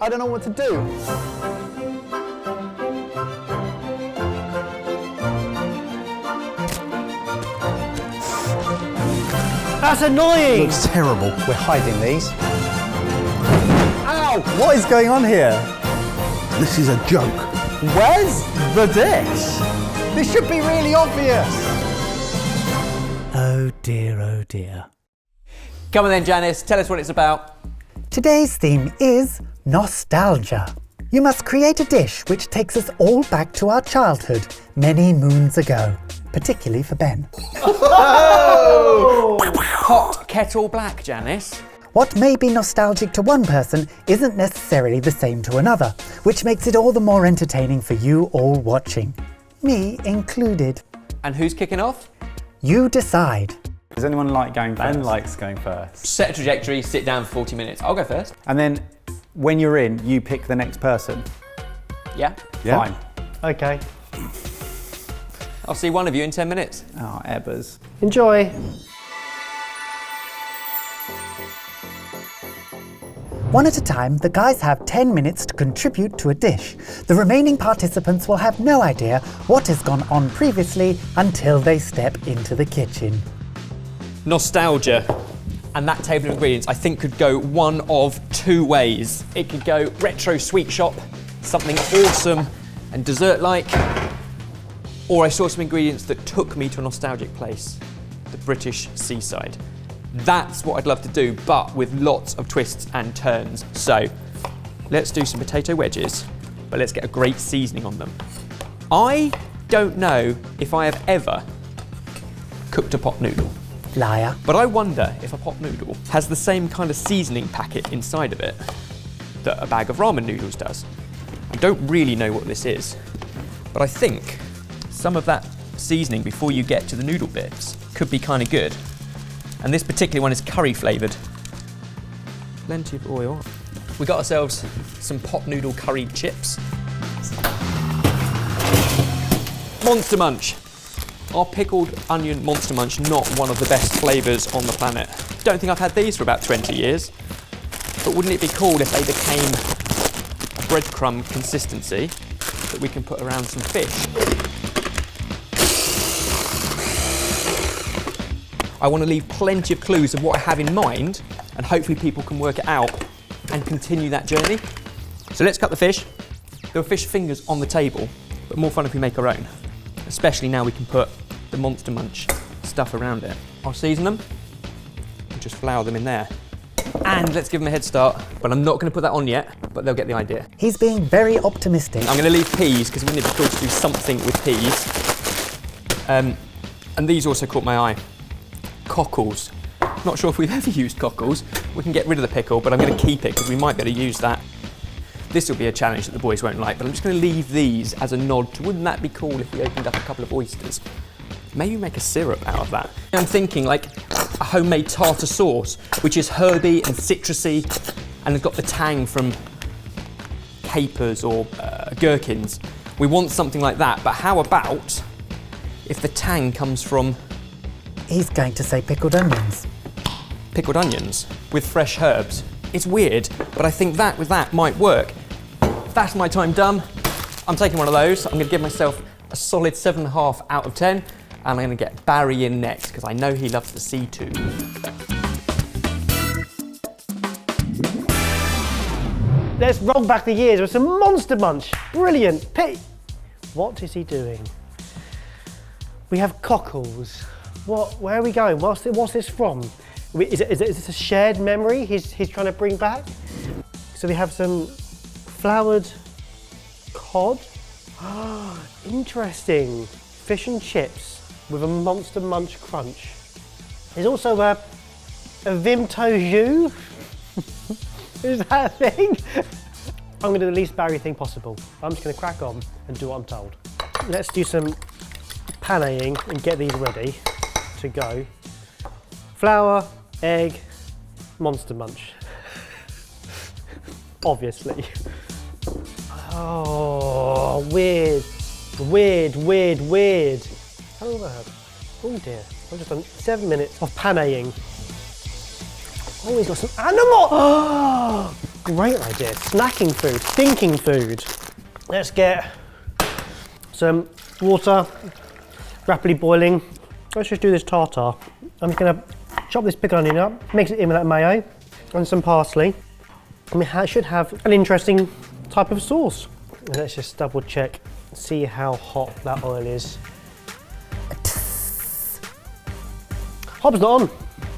I don't know what to do. That's annoying! Looks terrible. We're hiding these. Ow! What is going on here? This is a joke. Where's the dish? This should be really obvious. Oh dear, oh dear. Come on then, Janice, tell us what it's about. Today's theme is nostalgia. You must create a dish which takes us all back to our childhood many moons ago, particularly for Ben. Hot kettle black, Janice. What may be nostalgic to one person isn't necessarily the same to another, which makes it all the more entertaining for you all watching. Me included. And who's kicking off? You decide. Does anyone like going first? Ben likes going first. Set a trajectory, sit down for 40 minutes. I'll go first. And then when you're in, you pick the next person. Yeah? Yeah. Fine. Okay. I'll see one of you in 10 minutes. Oh, Ebbers. Enjoy. One at a time, the guys have 10 minutes to contribute to a dish. The remaining participants will have no idea what has gone on previously until they step into the kitchen. Nostalgia. And that table of ingredients, I think, could go one of two ways. It could go retro sweet shop, something awesome and dessert-like, or I saw some ingredients that took me to a nostalgic place, the British seaside. That's what I'd love to do, but with lots of twists and turns. So let's do some potato wedges, but let's get a great seasoning on them. I don't know if I have ever cooked a pot noodle, Liar. but I wonder if a pot noodle has the same kind of seasoning packet inside of it that a bag of ramen noodles does. I don't really know what this is, but I think some of that seasoning before you get to the noodle bits could be kind of good. And this particular one is curry flavoured. Plenty of oil. We got ourselves some pot noodle curry chips. Monster Munch. Our pickled onion Monster Munch, not one of the best flavours on the planet. Don't think I've had these for about 20 years. But wouldn't it be cool if they became a breadcrumb consistency that we can put around some fish? I want to leave plenty of clues of what I have in mind, and hopefully people can work it out and continue that journey. So let's cut the fish. There are fish fingers on the table, but more fun if we make our own. Especially now we can put the Monster Munch stuff around it. I'll season them and just flour them in there. And let's give them a head start, but I'm not going to put that on yet, but they'll get the idea. He's being very optimistic. I'm going to leave peas, because wouldn't it be cool to do something with peas? And these also caught my eye. Cockles. Not sure if we've ever used cockles. We can get rid of the pickle, but I'm going to keep it because we might be able to use that. This will be a challenge that the boys won't like, but I'm just going to leave these as a nod to, wouldn't that be cool if we opened up a couple of oysters? Maybe make a syrup out of that. I'm thinking like a homemade tartar sauce, which is herby and citrusy, and it's got the tang from capers or gherkins. We want something like that, but how about if the tang comes from He's going to say pickled onions. pickled onions with fresh herbs? It's weird, but I think that with that might work. That's my time done. I'm taking one of those. I'm going to give myself a solid 7.5 out of 10, and I'm going to get Barry in next because I know he loves the sea too. Let's roll back the years with some Monster Munch. Brilliant. What is he doing? We have cockles. Where are we going? What's this from? Is this a shared memory he's trying to bring back? So we have some floured cod. Interesting. Fish and chips with a Monster Munch crunch. There's also a Vimto jus. Is that a thing? I'm going to do the least Barry thing possible. I'm just going to crack on and do what I'm told. Let's do some paneing and get these ready to go. Flour, egg, Monster Munch. Obviously. Oh, weird. How long have I had? Oh dear, I've just done 7 minutes of paneing. Oh, he's got some animal! Oh, great idea. Snacking food, thinking food. Let's get some water rapidly boiling. Let's just do this tartare. I'm just gonna chop this big onion up, mix it in with that mayo and some parsley. I mean, it should have an interesting type of sauce. And let's just double check, see how hot that oil is. Hob's not on.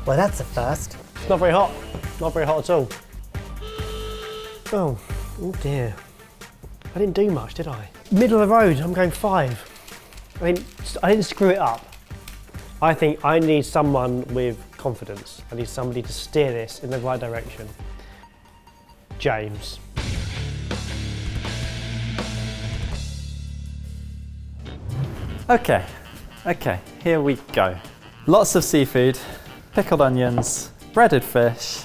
Well, that's a first. It's not very hot. Not very hot at all. Oh dear. I didn't do much, did I? Middle of the road, I'm going 5. I mean, I didn't screw it up. I think I need someone with confidence. I need somebody to steer this in the right direction. James. Okay, here we go. Lots of seafood, pickled onions, breaded fish.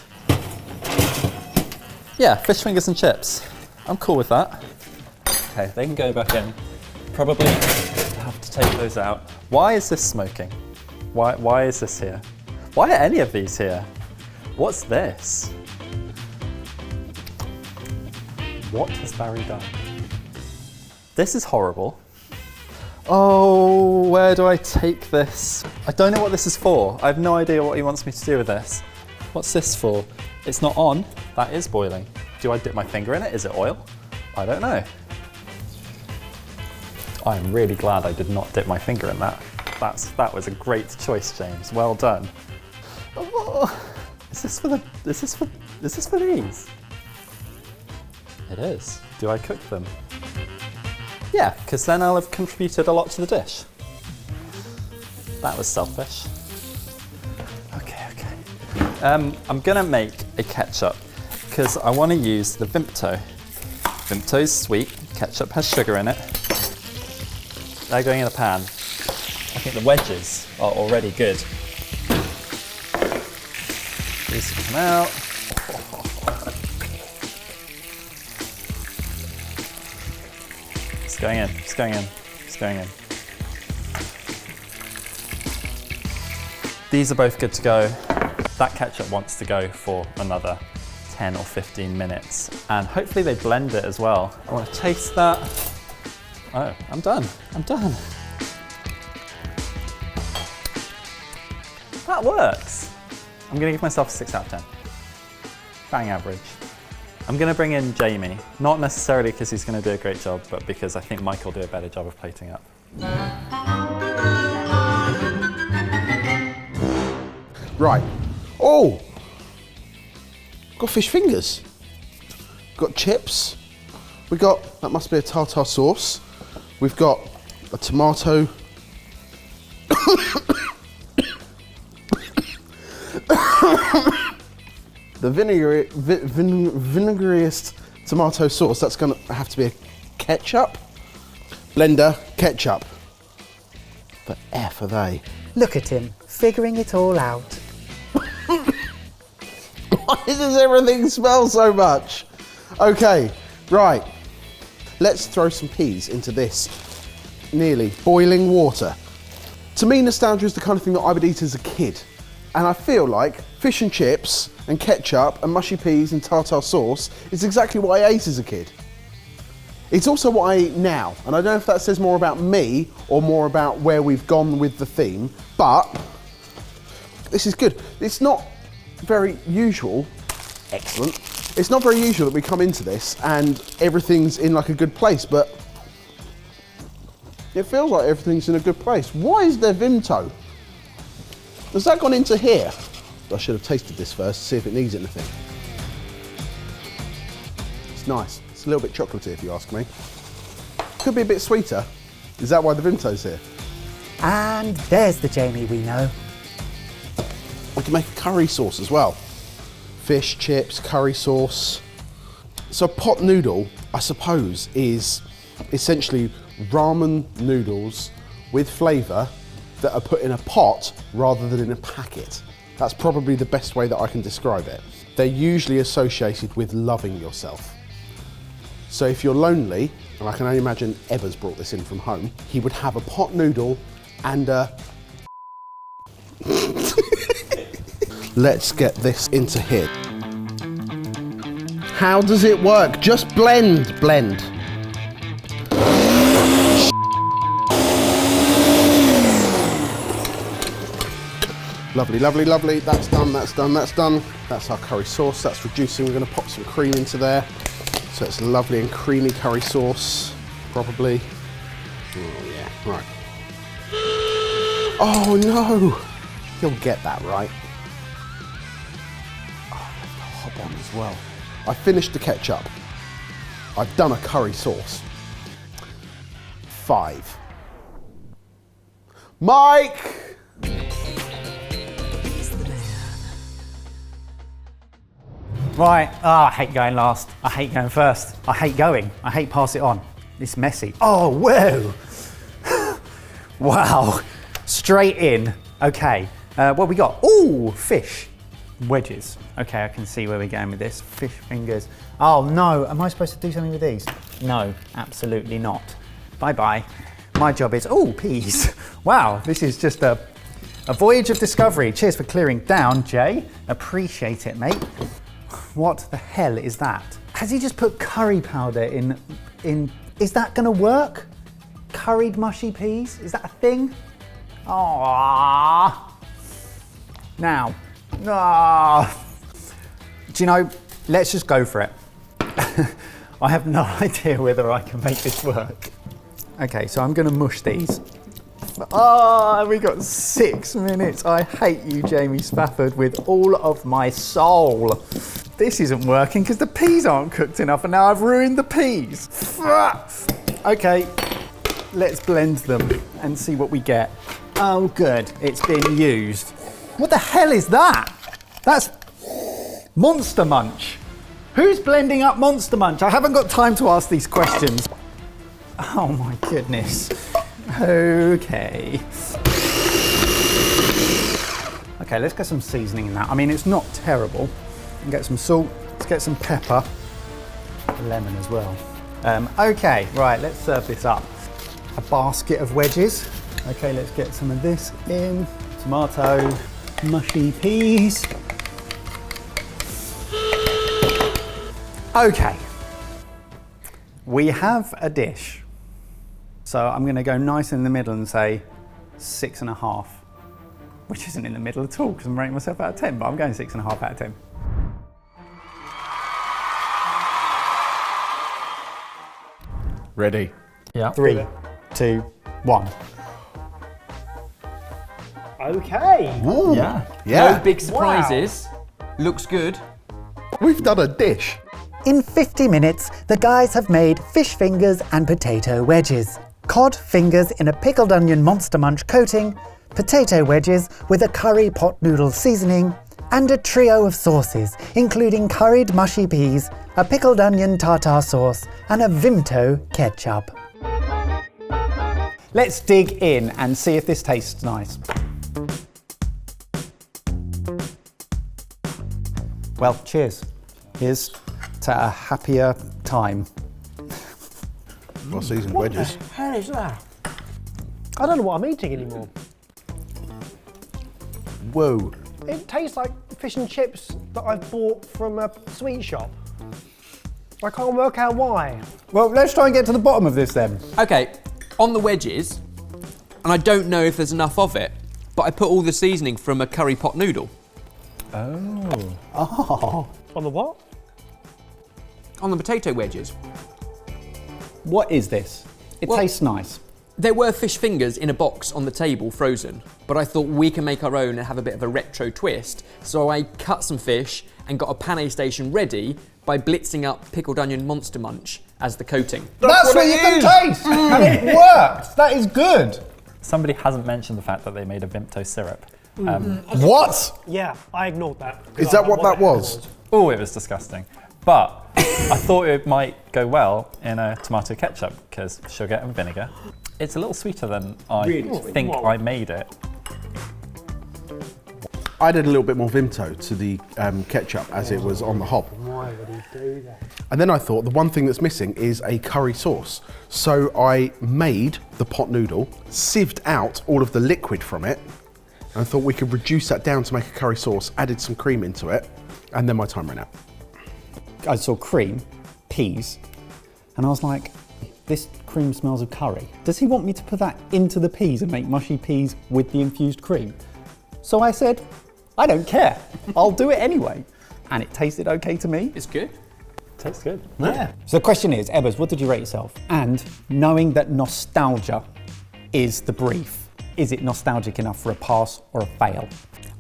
Yeah, fish fingers and chips. I'm cool with that. Okay, they can go back in. Probably have to take those out. Why is this smoking? Why is this here? Why are any of these here? What's this? What has Barry done? This is horrible. Oh, where do I take this? I don't know what this is for. I have no idea what he wants me to do with this. What's this for? It's not on. That is boiling. Do I dip my finger in it? Is it oil? I don't know. I'm really glad I did not dip my finger in that. That was a great choice, James. Well done. Oh, is this for these? It is. Do I cook them? Yeah, because then I'll have contributed a lot to the dish. That was selfish. Okay. I'm gonna make a ketchup because I want to use the Vimto. Vimto's sweet, ketchup has sugar in it. They're going in a pan. I think the wedges are already good. These come out. It's going in. These are both good to go. That ketchup wants to go for another 10 or 15 minutes. And hopefully they blend it as well. I want to taste that. Oh, I'm done. That works. I'm gonna give myself a 6 out of 10. Bang average. I'm gonna bring in Jamie, not necessarily because he's gonna do a great job, but because I think Mike will do a better job of plating up. Right. Oh! Got fish fingers. Got chips. We got, that must be a tartare sauce. We've got a tomato. The vinegaryest tomato sauce, that's gonna have to be a ketchup. Blender, ketchup. The F are they? Look at him, figuring it all out. Why does everything smell so much? Okay, right. Let's throw some peas into this nearly boiling water. To me, nostalgia is the kind of thing that I would eat as a kid. And I feel like fish and chips and ketchup and mushy peas and tartare sauce is exactly what I ate as a kid. It's also what I eat now. And I don't know if that says more about me or more about where we've gone with the theme, but this is good. It's not very usual. Excellent. It's not very usual that we come into this and everything's in like a good place, but it feels like everything's in a good place. Why is there Vimto? Has that gone into here? I should have tasted this first to see if it needs anything. It's nice. It's a little bit chocolatey if you ask me. Could be a bit sweeter. Is that why the Vimto's here? And there's the Jamie we know. We can make a curry sauce as well. Fish, chips, curry sauce. So pot noodle, I suppose, is essentially ramen noodles with flavour that are put in a pot rather than in a packet. That's probably the best way that I can describe it. They're usually associated with loving yourself. So if you're lonely, and I can only imagine Ebba's brought this in from home, he would have a pot noodle and a... Let's get this into here. How does it work? Just blend. Lovely. That's done. That's our curry sauce. That's reducing. We're going to pop some cream into there. So it's lovely and creamy curry sauce, probably. Oh, yeah, right. Oh, no. You'll get that, right? Oh, the hob on as well. I finished the ketchup. I've done a curry sauce. 5. Mike! Right, I hate going last. I hate going first. I hate going. I hate pass it on. It's messy. Oh, whoa. Wow. Straight in. Okay, what we got? Ooh, fish. Wedges. Okay, I can see where we're going with this. Fish fingers. Oh no, am I supposed to do something with these? No, absolutely not. Bye-bye. My job is, ooh, peas. Wow, this is just a voyage of discovery. Cheers for clearing down, Jay. Appreciate it, mate. What the hell is that? Has he just put curry powder in? Is that gonna work? Curried mushy peas? Is that a thing? Ah. Now, do you know, let's just go for it. I have no idea whether I can make this work. Okay, so I'm gonna mush these. We got 6 minutes. I hate you, Jamie Spafford, with all of my soul. This isn't working because the peas aren't cooked enough and now I've ruined the peas. Okay, let's blend them and see what we get. Oh good, it's been used. What the hell is that? That's Monster Munch. Who's blending up Monster Munch? I haven't got time to ask these questions. Oh my goodness. Okay. Okay, let's get some seasoning in that. I mean, it's not terrible. Get some salt, let's get some pepper, lemon as well. Okay, right, let's serve this up. A basket of wedges. Okay, let's get some of this in. Tomato, mushy peas. Okay, we have a dish. So I'm gonna go nice in the middle and say 6.5, which isn't in the middle at all because I'm rating myself out of 10, but I'm going 6.5 out of 10. Ready? Yeah. 3, 2, 1. Okay. Ooh. Yeah. No big surprises. Looks good. We've done a dish. In 50 minutes, the guys have made fish fingers and potato wedges. Cod fingers in a pickled onion Monster Munch coating, potato wedges with a curry pot noodle seasoning, and a trio of sauces, including curried mushy peas, a pickled onion tartar sauce, and a Vimto ketchup. Let's dig in and see if this tastes nice. Well, cheers. Here's to a happier time. Well, seasoned wedges. What the hell is that? I don't know what I'm eating anymore. Whoa. It tastes like fish and chips that I've bought from a sweet shop. I can't work out why. Well, let's try and get to the bottom of this then. Okay, on the wedges, and I don't know if there's enough of it, but I put all the seasoning from a curry pot noodle. Oh. On the what? On the potato wedges. What is this? It Well- tastes nice. There were fish fingers in a box on the table, frozen, but I thought we can make our own and have a bit of a retro twist. So I cut some fish and got a pane station ready by blitzing up pickled onion Monster Munch as the coating. That's what you can taste! And it worked! That is good! Somebody hasn't mentioned the fact that they made a Vimto syrup. What? Yeah, I ignored that. Is that what that was? Oh, it was disgusting. But I thought it might go well in a tomato ketchup because sugar and vinegar. It's a little sweeter than I think I made it. I added a little bit more Vimto to the ketchup as it was on the hob. Why would he do that? And then I thought the one thing that's missing is a curry sauce. So I made the pot noodle, sieved out all of the liquid from it, and I thought we could reduce that down to make a curry sauce, added some cream into it, and then my time ran out. I saw cream, peas, and I was like, this cream smells of curry. Does he want me to put that into the peas and make mushy peas with the infused cream? So I said, I don't care. I'll do it anyway. And it tasted okay to me. It's good. Tastes good. Yeah. So the question is, Ebbers, what did you rate yourself? And knowing that nostalgia is the brief, is it nostalgic enough for a pass or a fail?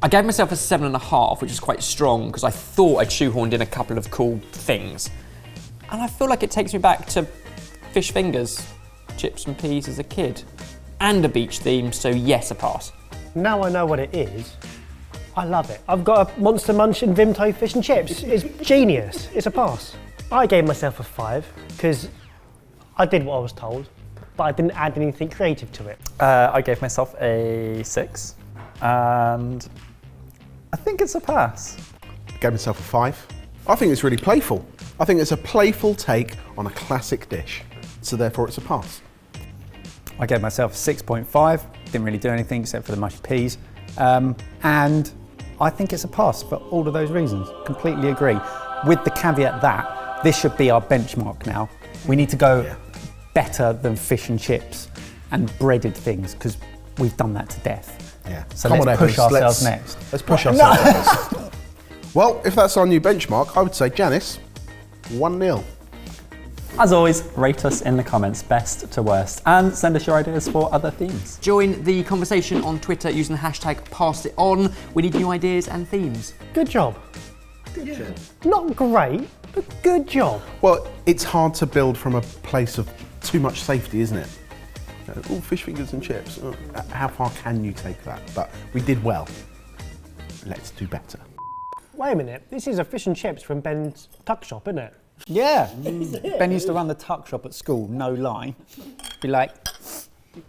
I gave myself a 7.5, which is quite strong because I thought I'd shoehorned in a couple of cool things. And I feel like it takes me back to fish fingers, chips and peas as a kid, and a beach theme, so yes, a pass. Now I know what it is. I love it. I've got a Monster Munch and Vimto fish and chips. It's genius. It's a pass. I gave myself a 5 because I did what I was told, but I didn't add anything creative to it. I gave myself a 6, and I think it's a pass. Gave myself a 5. I think it's really playful. I think it's a playful take on a classic dish. So therefore it's a pass. I gave myself a 6.5. Didn't really do anything except for the mushy peas. And I think it's a pass for all of those reasons. Completely agree. With the caveat that this should be our benchmark now. We need to go better than fish and chips and breaded things because we've done that to death. Yeah. So Come let's on, push Evans, ourselves next. Let's push ourselves. Well, if that's our new benchmark, I would say Janice, 1-0. As always, rate us in the comments, best to worst, and send us your ideas for other themes. Join the conversation on Twitter using the hashtag #PassedItOn. We need new ideas and themes. Good job. Good job. Not great, but good job. Well, it's hard to build from a place of too much safety, isn't it? All fish fingers and chips. How far can you take that? But we did well. Let's do better. Wait a minute. This is a fish and chips from Ben's tuck shop, isn't it? Yeah. Ben used to run the tuck shop at school, no lie. Be like,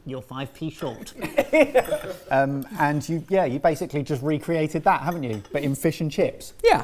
you're 5p short. And you basically just recreated that, haven't you? But in fish and chips. Yeah.